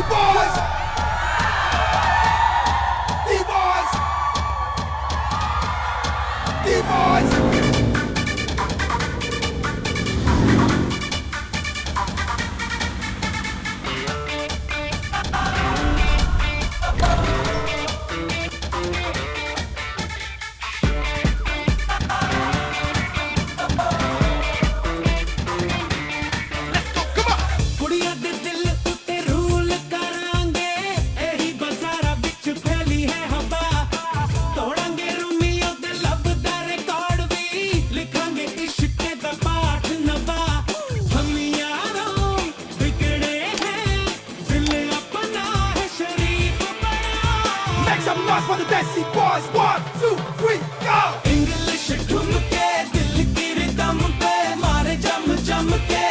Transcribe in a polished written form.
boys. D-boys. D-boys. ਕੁੜੀਆਂ ਦੇ ਦਿਲ ਉੱਤੇ ਰੂਲ ਕਰਾਂਗੇ ਇਹੀ ਬਾਜ਼ਾਰਾਂ ਵਿੱਚ ਫੈਲੀ ਹੈ ਹਵਾ ਤੋੜਾਂਗੇ ਰੋਮੀਓ ਦੇ ਲਵ ਦਾ ਰਿਕਾਰਡ ਵੀ ਲਿਖਾਂਗੇ ਇਸ਼ਕ ਦਾ ਪਾਠ ਨਵਾਂ ਹਮ ਯਾਰੋਂ ਵਿਗੜੇ ਹੈ ਦਿਲ ਆਪਣਾ ਹੈ ਸ਼ਰੀਫ ਬਣਾ Make some noise for the Desi boys. 1, 2, 3, go. English ਠੁਮਕੇ ਦਿਲ ਕੀ ਰਿਦਮ ਤੇ ਮਾਰੇ ਜਮ ਜਮ ਕੇ